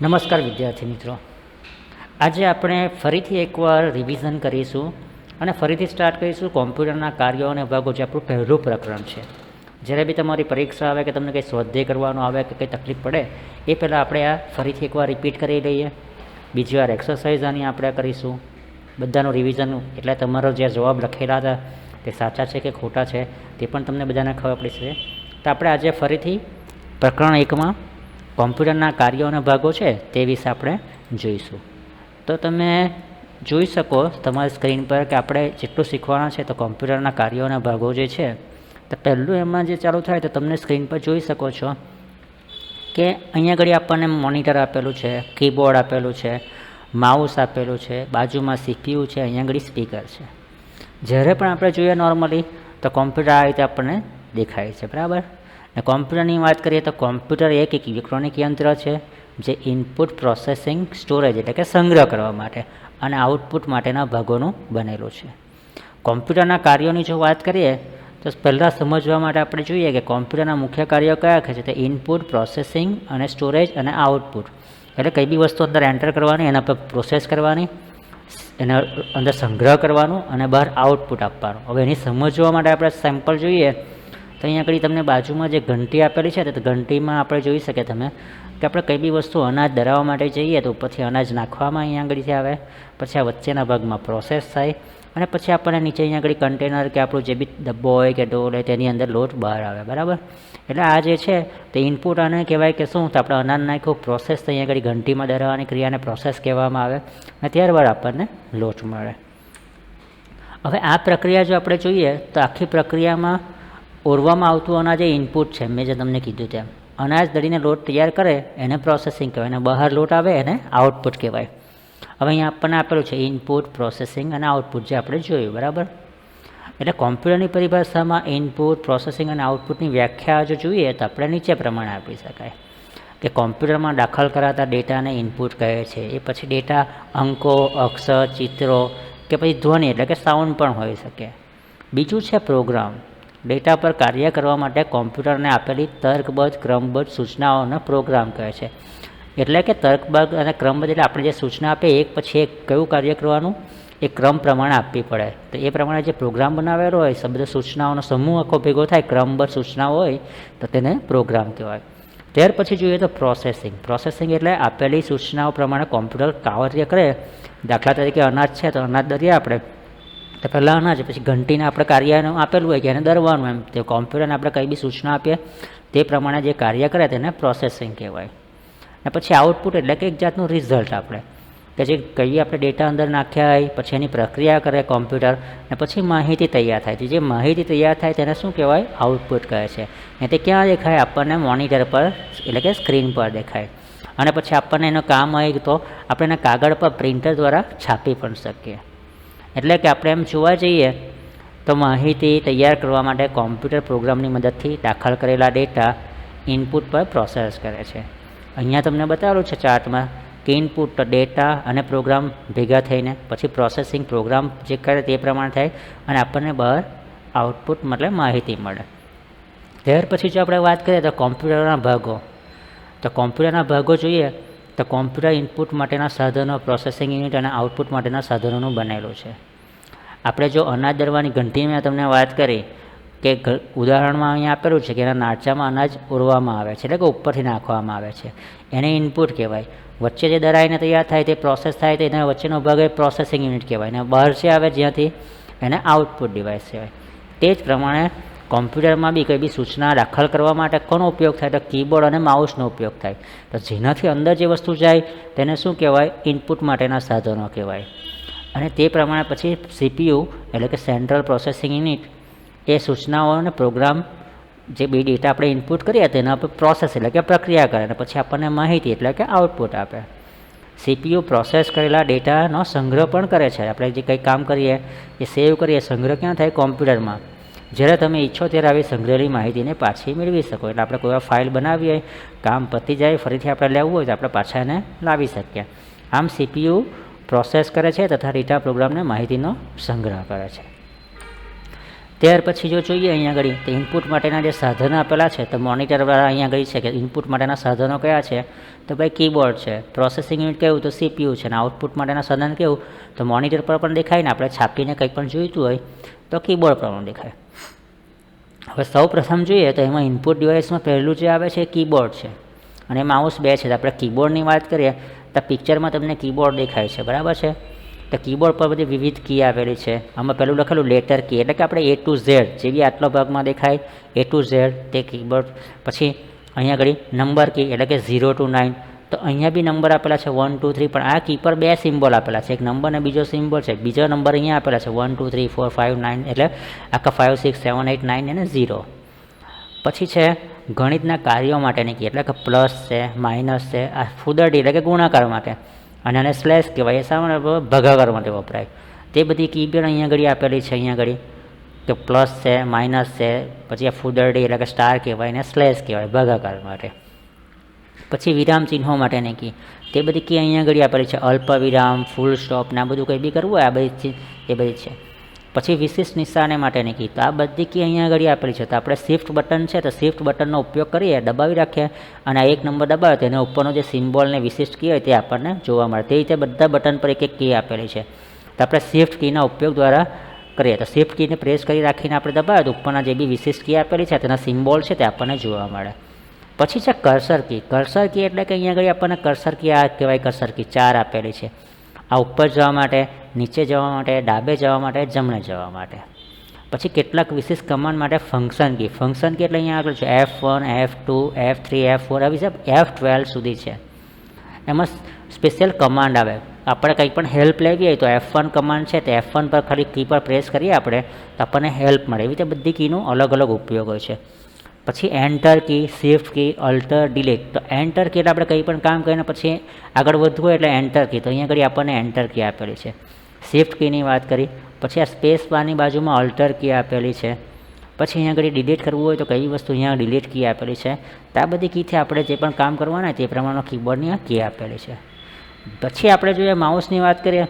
નમસ્કાર વિદ્યાર્થી મિત્રો, આજે આપણે ફરીથી એકવાર રિવિઝન કરીશું અને ફરીથી સ્ટાર્ટ કરીશું કોમ્પ્યુટરના કાર્યો અને ભાગો, જે આપણું પહેલું પ્રકરણ છે. જ્યારે બી તમારી પરીક્ષા આવે કે તમને કંઈ સ્વાધ્યાય કરવાનો આવે કે કંઈ તકલીફ પડે એ પહેલાં આપણે આ ફરીથી એકવાર રિપીટ કરી લઈએ. બીજી વાર એક્સરસાઇઝ આની આપણે કરીશું, બધાનું રિવિઝન, એટલે તમારો જે જવાબ લખેલા હતા તે સાચા છે કે ખોટા છે તે પણ તમને બધાને ખબર પડશે. તો આપણે આજે ફરીથી પ્રકરણ 1માં કોમ્પ્યુટરના કાર્યો અને ભાગો છે તે વિશે આપણે જોઈશું. તો તમે જોઈ શકો તમારી સ્ક્રીન પર કે આપણે જેટલું શીખવાના છે તો કોમ્પ્યુટરના કાર્યો અને ભાગો જે છે તો પહેલું એમાં જે ચાલુ થાય તો તમને સ્ક્રીન પર જોઈ શકો છો કે અહીંયા આગળ આપણને મોનિટર આપેલું છે, કીબોર્ડ આપેલું છે, માઉસ આપેલું છે, બાજુમાં સીપીયુ છે, અહીંયા આગળ સ્પીકર છે. જ્યારે પણ આપણે જોઈએ નોર્મલી તો કોમ્પ્યુટર આ રીતે આપણને દેખાય છે, બરાબર. ને કોમ્પ્યુટરની વાત કરીએ તો કોમ્પ્યુટર એક ઇલેક્ટ્રોનિક યંત્ર છે જે ઇનપુટ, પ્રોસેસિંગ, સ્ટોરેજ એટલે કે સંગ્રહ કરવા માટે અને આઉટપુટ માટેના ભાગોનું બનેલું છે. કોમ્પ્યુટરના કાર્યોની જો વાત કરીએ તો પહેલાં સમજવા માટે આપણે જોઈએ કે કોમ્પ્યુટરના મુખ્ય કાર્યો કયા છે. તે ઇનપુટ, પ્રોસેસિંગ અને સ્ટોરેજ અને આઉટપુટ, એટલે કંઈ બી વસ્તુ અંદર એન્ટર કરવાની, એના પર પ્રોસેસ કરવાની, એના અંદર સંગ્રહ કરવાનું અને બહાર આઉટપુટ આપવાનું. હવે એની સમજવા માટે આપણે સેમ્પલ જોઈએ તો અહીંયા આગળ તમને બાજુમાં જે ઘંટી આપેલી છે તો ઘંટીમાં આપણે જોઈ શકીએ તમે કે આપણે કંઈ બી વસ્તુ અનાજ દળાવવા માટે જઈએ તો ઉપરથી અનાજ નાખવામાં અહીંયા આગળથી આવે, પછી આ વચ્ચેના ભાગમાં પ્રોસેસ થાય અને પછી આપણને નીચે અહીંયા આગળ કન્ટેનર કે આપણું જે બી ડબ્બો હોય કે ડોલ હોય તેની અંદર લોટ બહાર આવે, બરાબર. એટલે આ જે છે તે ઇનપુટ આને કહેવાય કે શું, તો આપણે અનાજ નાખ્યું, પ્રોસેસ તો અહીંયા આગળ ઘંટીમાં દળાવવાની ક્રિયાને પ્રોસેસ કહેવામાં આવે અને ત્યારબાદ આપણને લોટ મળે. હવે આ પ્રક્રિયા જો આપણે જોઈએ તો આખી પ્રક્રિયામાં ઓરવામાં આવતું અનાજ એ ઇનપુટ છે. મેં જે તમને કીધું તેમ અનાજ દળીને લોટ તૈયાર કરે એને પ્રોસેસિંગ કહેવાય અને બહાર લોટ આવે એને આઉટપુટ કહેવાય. હવે અહીંયા આપણને આપેલું છે ઇનપુટ, પ્રોસેસિંગ અને આઉટપુટ, જે આપણે જોયું, બરાબર. એટલે કોમ્પ્યુટરની પરિભાષામાં ઇનપુટ, પ્રોસેસિંગ અને આઉટપુટની વ્યાખ્યા જો જોઈએ તો આપણે નીચે પ્રમાણે આપી શકાય કે કોમ્પ્યુટરમાં દાખલ કરાતા ડેટાને ઇનપુટ કહે છે. એ પછી ડેટા અંકો, અક્ષર, ચિત્રો કે પછી ધ્વનિ એટલે કે સાઉન્ડ પણ હોઈ શકે. બીજું છે પ્રોગ્રામ. ડેટા પર કાર્ય કરવા માટે કોમ્પ્યુટરને આપેલી તર્કબદ્ધ, ક્રમબદ્ધ સૂચનાઓનો પ્રોગ્રામ કહે છે. એટલે કે તર્કબદ્ધ અને ક્રમબદ્ધ એટલે આપણે જે સૂચના આપે એક પછી એક કયું કાર્ય કરવાનું એ ક્રમ પ્રમાણે આપવી પડે. તો એ પ્રમાણે જે પ્રોગ્રામ બનાવેલો હોય, શબ્દ સૂચનાઓનો સમૂહ આખો ભેગો થાય, ક્રમબદ્ધ સૂચનાઓ હોય તો તેને પ્રોગ્રામ કહેવાય. ત્યાર પછી જોઈએ તો પ્રોસેસિંગ. પ્રોસેસિંગ એટલે આપેલી સૂચનાઓ પ્રમાણે કોમ્પ્યુટર કાર્ય કરે. દાખલા તરીકે અનાજ છે તો અનાજ દળીએ આપણે તો પહેલાં અનાજ, પછી ઘંટીને આપણે કાર્યનું આપેલું હોય કે એને દળવાનું, એમ તે કોમ્પ્યુટરને આપણે કંઈ બી સૂચના આપીએ તે પ્રમાણે જે કાર્ય કરે તેને પ્રોસેસિંગ કહેવાય. અને પછી આઉટપુટ એટલે કે એક જાતનું રિઝલ્ટ, આપણે કે જે કઈ આપણે ડેટા અંદર નાખ્યા હોય પછી એની પ્રક્રિયા કરે કોમ્પ્યુટર અને પછી માહિતી તૈયાર થાય છે. જે માહિતી તૈયાર થાય તેને શું કહેવાય? આઉટપુટ કહે છે. અને તે ક્યાં દેખાય? આપણને મોનિટર પર એટલે કે સ્ક્રીન પર દેખાય. અને પછી આપણને એનું કામ હોય તો આપણે એના કાગળ પર પ્રિન્ટર દ્વારા છાપી પણ શકીએ. એટલે કે આપણે એમ જોવા જઈએ તો માહિતી તૈયાર કરવા માટે કોમ્પ્યુટર પ્રોગ્રામની મદદથી દાખલ કરેલા ડેટા ઇનપુટ પર પ્રોસેસ કરે છે. અહીંયા તમને બતાવેલું છે ચાર્ટમાં કે ઇનપુટ ડેટા અને પ્રોગ્રામ ભેગા થઈને પછી પ્રોસેસિંગ, પ્રોગ્રામ જે કરે તે પ્રમાણે થાય અને આપણને બહાર આઉટપુટ મતલબ માહિતી મળે. ત્યાર પછી જો આપણે વાત કરીએ તો કોમ્પ્યુટરના ભાગો. તો કોમ્પ્યુટરના ભાગો જોઈએ તો કોમ્પ્યુટર ઇનપુટ માટેના સાધનો, પ્રોસેસિંગ યુનિટ અને આઉટપુટ માટેના સાધનોનું બનેલું છે. આપણે જો અનાજ દળવાની ઘંટીમાં તમને વાત કરી કે ઉદાહરણમાં અહીંયા આપેલું છે કે એના નાચામાં અનાજ ઓરવામાં આવે છે, એટલે કે ઉપરથી નાખવામાં આવે છે, એને ઇનપુટ કહેવાય. વચ્ચે જે દળાઈને તૈયાર થાય તે પ્રોસેસ થાય તો એના વચ્ચેનો ભાગ એ પ્રોસેસિંગ યુનિટ કહેવાય. અને બહાર જે આવે જ્યાંથી એને આઉટપુટ ડિવાઇસ કહેવાય. તે જ પ્રમાણે કોમ્પ્યુટરમાં બી કંઈ બી સૂચના દાખલ કરવા માટે કોનો ઉપયોગ થાય? તો કીબોર્ડ અને માઉસનો ઉપયોગ થાય. તો જેનાથી અંદર જે વસ્તુ જાય તેને શું કહેવાય? ઇનપુટ માટેના સાધનો કહેવાય. અને તે પ્રમાણે પછી સીપીયુ એટલે કે સેન્ટ્રલ પ્રોસેસિંગ યુનિટ એ સૂચનાઓ અને પ્રોગ્રામ જે બે ડેટા આપણે ઇનપુટ કરીએ તેના પર પ્રોસેસ એટલે કે પ્રક્રિયા કરે અને પછી આપણને માહિતી એટલે કે આઉટપુટ આપે. સીપીયુ પ્રોસેસ કરેલા ડેટાનો સંગ્રહ પણ કરે છે. આપણે જે કંઈ કામ કરીએ એ સેવ કરીએ, સંગ્રહ ક્યાં થાય? કોમ્પ્યુટરમાં. જ્યારે તમે ઈચ્છો ત્યારે આવી સંગ્રહેલી માહિતીને પાછી મેળવી શકો. એટલે આપણે કોઈ ફાઇલ બનાવી હોય, કામ પતી જાય, ફરીથી આપણે લેવું હોય તો આપણે પાછા એને લાવી શકીએ. આમ સીપીયુ પ્રોસેસ કરે છે તથા ડેટા પ્રોગ્રામને માહિતીનો સંગ્રહ કરે છે. ત્યાર પછી જો જોઈએ અહીંયા આગળ તો ઇનપુટ માટેના જે સાધનો આપેલા છે તો મોનિટરવાળા અહીંયા આગળ છે કે ઇનપુટ માટેના સાધનો કયા છે તો ભાઈ કીબોર્ડ છે, પ્રોસેસિંગ યુનિટ કેવું તો CPU છે, અને આઉટપુટ માટેના સાધન કેવું તો મોનિટર પર પણ દેખાય ને આપણે છાપીને કંઈ પણ જોઈતું હોય તો કીબોર્ડ પર પણ દેખાય. હવે સૌ પ્રથમ જોઈએ તો એમાં ઇનપુટ ડિવાઇસમાં પહેલું જે આવે છે કીબોર્ડ છે અને માઉસ 2 છે. તો આપણે કીબોર્ડની વાત કરીએ તો પિક્ચરમાં તમને કીબોર્ડ દેખાય છે, બરાબર છે. તો કીબોર્ડ પર બધી વિવિધ કી આવેલી છે. આમાં પહેલું લખેલું લેટર કી એટલે કે આપણે A to Z જેવી આટલો ભાગમાં દેખાય A to Z તે કીબોર્ડ. પછી અહીંયા આગળ નંબર કી એટલે કે 0 to 9. તો અહીંયા બી નંબર આપેલા છે 1 2 3, પણ આ કી પર 2 સિમ્બોલ આપેલા છે, એક નંબર અને બીજો સિમ્બોલ છે. બીજો નંબર અહીંયા આપેલા છે 1 2 3 4 5 9 એટલે આખા 5 6 7 8 9 અને 0. પછી છે ગણિતના કાર્યો માટેની કી એટલે કે પ્લસ છે, માઇનસ છે, આ ફુદરડી એટલે કે ગુણાકાર માટે, અને આને સ્લેશ કહેવાય, એ સામાન્ય ભાગાકાર માટે વપરાય. તે બધી કી પણ અહીંયા આગળ આપેલી છે. અહીંયા આગળ કે પ્લસ છે, માઇનસ છે, પછી આ ફુદરડી એટલે કે સ્ટાર કહેવાય અને સ્લેશ કહેવાય ભાગાકાર માટે. પછી વિરામ ચિહ્નો માટેની કી તે બધી કી અહીંયા આગળ આપેલી છે, અલ્પ વિરામ, ફૂલ સ્ટોપ ને આ બધું કંઈ બી કરવું હોય આ બધી એ બધી છે. પછી વિશિષ્ટ નિશાને માટેની કી તો આ બધી કી અહીંયા આગળ આપેલી છે. તો આપણે શિફ્ટ બટન છે તો શિફ્ટ બટનનો ઉપયોગ કરીએ, દબાવી રાખીએ અને આ એક નંબર દબાવે તો એના ઉપરનો જે સિમ્બોલ ને વિશિષ્ટ કી હોય તે આપણને જોવા મળે. તે રીતે બધા બટન પર એક એક કી આપેલી છે. તો આપણે શિફ્ટ કીના ઉપયોગ દ્વારા કરીએ તો શિફ્ટ કીને પ્રેસ કરી રાખીને આપણે દબાવીએ તો ઉપરના જે બી વિશિષ્ટ કી આપેલી છે તેના સિમ્બોલ છે તે આપણને જોવા મળે. પછી છે કર્સર કી. કર્સર કી એટલે કે અહીંયા આગળ આપણને કર્સર કી આ કહેવાય, કર્સર કી 4 આપેલી છે. આ ઉપર જવા માટે, નીચે જવા માટે, ડાબે જવા માટે, જમણે જવા માટે. પછી કેટલાક વિશિષ્ટ કમાન્ડ માટે ફંક્શન કી. ફંક્શન કી એટલે અહીંયા આગળ છે F1 F2 F3 F4 આવી છે F12 સુધી છે. એમાં સ્પેશિયલ કમાન્ડ આવે. આપણે કંઈ પણ હેલ્પ લેવી હોય તો F1 કમાન્ડ છે તો F1 પર ખાલી કી પર પ્રેસ કરીએ આપણે તો આપણને હેલ્પ મળે. એવી રીતે બધી કીનો અલગ અલગ ઉપયોગ હોય છે. પછી enter key, shift key, alter, delete. તો એન્ટર કી એટલે આપણે કંઈ પણ કામ કરીને પછી આગળ વધવું હોય એટલે એન્ટર કી, તો અહીંયા આગળ આપણને એન્ટર કી આપેલી છે. શિફ્ટ કીની વાત કરી. પછી આ સ્પેસ બારની બાજુમાં અલ્ટર કી આપેલી છે. પછી અહીંયા આગળ ડિલીટ કરવું હોય તો કઈ વસ્તુ અહીંયા ડિલીટ કી આપેલી છે. તો આ બધી કીથી આપણે જે પણ કામ કરવાના તે પ્રમાણે કીબોર્ડની આ કી આપેલી છે. પછી આપણે જોઈએ માઉસની વાત કરીએ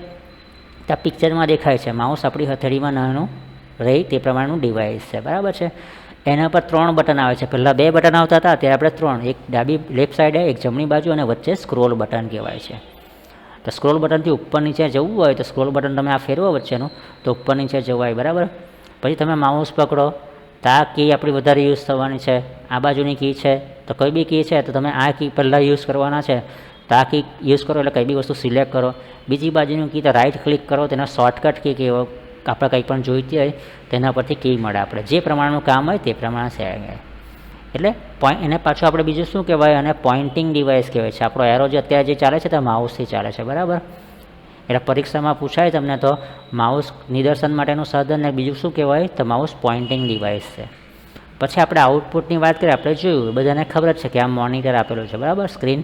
તો આ પિક્ચરમાં દેખાય છે માઉસ આપણી હથેળીમાં નાનું રહી તે પ્રમાણેનું ડિવાઇસ છે, બરાબર છે. એના પર 3 બટન આવે છે. પહેલાં 2 બટન આવતા હતા, અત્યારે આપણે 3, એક ડાબી લેફ્ટ સાઈડે, એક જમણી બાજુ અને વચ્ચે સ્ક્રોલ બટન કહેવાય છે. તો સ્ક્રોલ બટનથી ઉપર નીચે જવું હોય તો સ્ક્રોલ બટન તમે આ ફેરવો વચ્ચેનું તો ઉપર નીચે જવાય, બરાબર. પછી તમે માઉસ પકડો તો આ કી આપણી વધારે યુઝ થવાની છે. આ બાજુની કી છે તો કોઈ બી કી છે તો તમે આ કી પહેલાં યુઝ કરવાના છે તો આ કી યુઝ કરો એટલે કંઈ બી વસ્તુ સિલેક્ટ કરો. બીજી બાજુની કી તો રાઇટ ક્લિક કરો, તેના શોર્ટકટ કી કેવો આપણે કંઈ પણ જોઈતી હોય તેના પરથી કી મળે. આપણે જે પ્રમાણનું કામ હોય તે પ્રમાણે છે એટલે એને પાછું આપણે બીજું શું કહેવાય અને પોઇન્ટિંગ ડિવાઇસ કહેવાય છે. આપણો એરો જે અત્યારે જે ચાલે છે તે માઉસથી ચાલે છે, બરાબર. એટલે પરીક્ષામાં પૂછાય તમને તો માઉસ નિદર્શન માટેનું સાધન ને બીજું શું કહેવાય તો માઉસ પોઇન્ટિંગ ડિવાઇસ છે. પછી આપણે આઉટપુટની વાત કરીએ. આપણે જોયું બધાને ખબર જ છે કે આ મોનિટર આપેલું છે, બરાબર, સ્ક્રીન.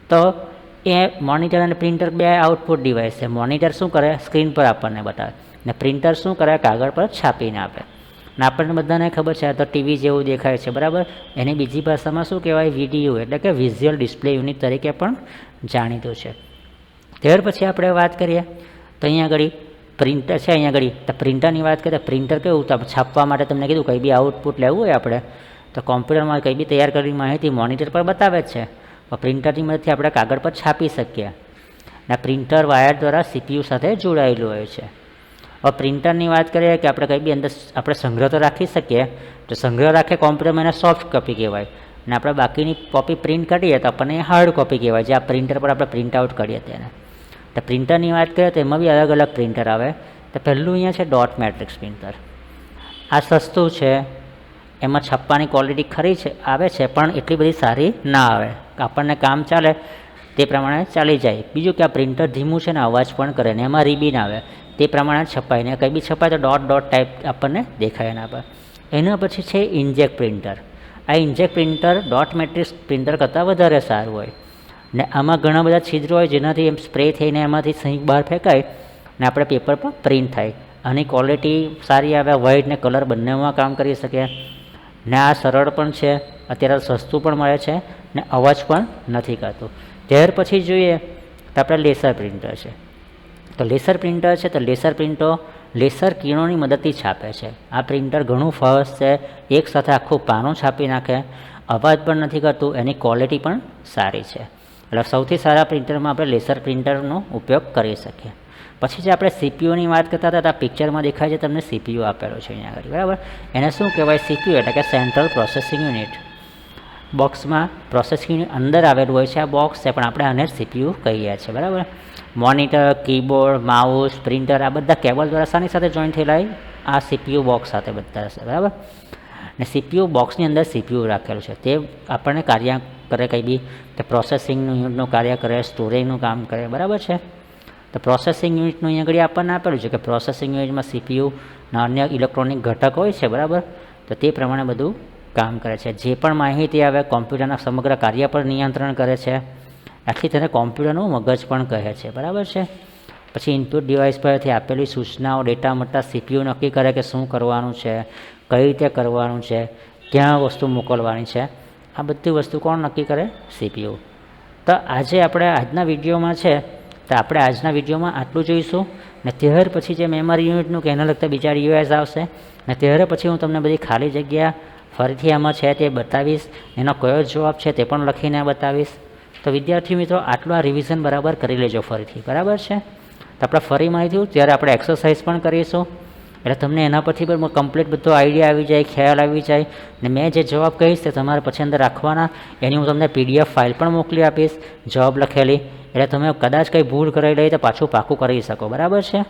તો એ મોનિટર અને પ્રિન્ટર 2 આઉટપુટ ડિવાઇસ છે. મોનિટર શું કરે સ્ક્રીન પર આપણને બતાવે ને પ્રિન્ટર શું કરે કાગળ પર છાપીને આપે. ને આપણને બધાને ખબર છે તો ટીવી જેવું દેખાય છે, બરાબર. એની બીજી ભાષામાં શું કહેવાય VDU એટલે કે વિઝ્યુઅલ ડિસ્પ્લે યુનિટ તરીકે પણ જાણીતું છે. ત્યાર પછી આપણે વાત કરીએ તો અહીંયા આગળ પ્રિન્ટર છે. અહીંયા આગળ તો પ્રિન્ટરની વાત કરીએ. પ્રિન્ટર કેવું તો છાપવા માટે તમને કીધું કંઈ બી આઉટપુટ લેવું હોય આપણે તો કોમ્પ્યુટરમાં કંઈ બી તૈયાર કરેલી માહિતી મોનિટર પર બતાવે જ છે. તો પ્રિન્ટરની મદદથી આપણે કાગળ પર છાપી શકીએ. ને પ્રિન્ટર વાયર દ્વારા CPU સાથે જોડાયેલું હોય છે. હવે પ્રિન્ટરની વાત કરીએ કે આપણે કંઈ બી અંદર આપણે સંગ્રહ તો રાખી શકીએ. તો સંગ્રહ રાખે કોમ્પ્યુટરમાં એને સોફ્ટ કોપી કહેવાય. અને આપણે બાકીની કોપી પ્રિન્ટ કરીએ તો આપણને હાર્ડ કોપી કહેવાય, જે આ પ્રિન્ટર પર આપણે પ્રિન્ટ આઉટ કરીએ તેને. તો પ્રિન્ટરની વાત કરીએ તો એમાં બી અલગ અલગ પ્રિન્ટર આવે. તો પહેલું અહીંયા છે ડોટ મેટ્રિક્સ પ્રિન્ટર. આ સસ્તું છે, એમાં છાપવાની ક્વોલિટી ખરી છે આવે છે પણ એટલી બધી સારી ના આવે. આપણને કામ ચાલે તે પ્રમાણે ચાલી જાય. બીજું કે આ પ્રિન્ટર ધીમું છે ને અવાજ પણ કરે ને એમાં રિબિન આવે તે પ્રમાણે છપાય ને કંઈ બી છપાય તો ડોટ ડોટ ટાઈપ આપણને દેખાય એના પર. એના પછી છે ઇન્જેક્ટ પ્રિન્ટર. આ inject printer dot matrix printer કરતાં વધારે સારું હોય ને આમાં ઘણા બધા છિદ્રો હોય જેનાથી એમ સ્પ્રે થઈને એમાંથી સહી બહાર ફેંકાય ને આપણે પેપર પર પ્રિન્ટ થાય. આની ક્વોલિટી સારી આવે, વ્હાઇટ ને કલર બંનેમાં કામ કરી શકે ને આ સરળ પણ છે, અત્યારે સસ્તું પણ મળે છે ને અવાજ પણ નથી કરતું. ત્યાર પછી જોઈએ તો આપણે લેસર પ્રિન્ટર છે. તો લેસર પ્રિન્ટર છે તો લેસર પ્રિન્ટો લેસર કિરણોની મદદથી છાપે છે. આ પ્રિન્ટર ઘણું ફાસ્ટ છે, એક સાથે આખું પાનું છાપી નાખે, અવાજ પણ નથી કરતું, એની ક્વોલિટી પણ સારી છે. એટલે સૌથી સારા પ્રિન્ટરમાં આપણે લેસર પ્રિન્ટરનો ઉપયોગ કરી શકીએ. પછી જે આપણે સીપીયુની વાત કરતા હતા, તો આ પિક્ચરમાં દેખાય છે તમને સીપીયુ આપેલો છે અહીંયા આગળ, બરાબર. એને શું કહેવાય? સીપીયુ એટલે કે સેન્ટ્રલ પ્રોસેસિંગ યુનિટ. બોક્સમાં પ્રોસેસિંગ અંદર આવેલું હોય છે આ બોક્સ છે, પણ આપણે આને સીપીયુ કહીએ છીએ, બરાબર. મોનિટર, કીબોર્ડ, માઉસ, પ્રિન્ટર આ બધા કેબલ દ્વારા શાની સાથે જોઈન્ટ થયેલા આ સીપીયુ બોક્સ સાથે બધા છે, બરાબર. અને સીપીયુ બોક્સની અંદર સીપીયુ રાખેલું છે, તે આપણને કાર્ય કરે, કંઈ બી કે પ્રોસેસિંગ યુનિટનું કાર્ય કરે, સ્ટોરેજનું કામ કરે, બરાબર છે. તો પ્રોસેસિંગ યુનિટનું અહીંયા આગળ આપણને આપેલું છે કે પ્રોસેસિંગ યુનિટમાં સીપીયુના અન્ય ઇલેક્ટ્રોનિક ઘટક હોય છે, બરાબર. તો તે પ્રમાણે બધું કામ કરે છે. જે પણ માહિતી આવે કોમ્પ્યુટરના સમગ્ર કાર્ય પર નિયંત્રણ કરે છે. આથી તેને કોમ્પ્યુટરનું મગજ પણ કહે છે, બરાબર છે. પછી ઇનપુટ ડિવાઇસ પરથી આપેલી સૂચનાઓ ડેટા મળતા સીપીયુ નક્કી કરે કે શું કરવાનું છે, કઈ રીતે કરવાનું છે, ક્યાં વસ્તુ મોકલવાની છે. આ બધી વસ્તુ કોણ નક્કી કરે? સીપીયુ. તો આજે આપણે આજના વિડીયોમાં છે તો આપણે આજના વિડીયોમાં આટલું જોઈશું, ને ત્યાર પછી જે મેમરી યુનિટનું કે એના લગતા બીજા ડિવાઇસ આવશે, ને ત્યાર પછી હું તમને બધી ખાલી જગ્યા ફરીથી આમાં છે તે બતાવીશ, એનો કયો જવાબ છે તે પણ લખીને બતાવીશ. તો વિદ્યાર્થી મિત્રો આટલું આ રિવિઝન બરાબર કરી લેજો ફરીથી, બરાબર છે. તો આપણે ફરી મળીશું ત્યારે આપણે એક્સરસાઇઝ પણ કરીશું, એટલે તમને એના પરથી પણ કમ્પ્લીટ બધો આઈડિયા આવી જાય, ખ્યાલ આવી જાય. ને મેં જે જવાબ કહીશ તે તમારે પછી અંદર રાખવાના, એની હું તમને પીડીએફ ફાઇલ પણ મોકલી આપીશ જવાબ લખેલી, એટલે તમે કદાચ કંઈ ભૂલ કરાવી લઈ તો પાછું પાકું કરી શકો, બરાબર છે.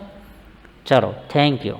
ચલો, થેન્ક યુ.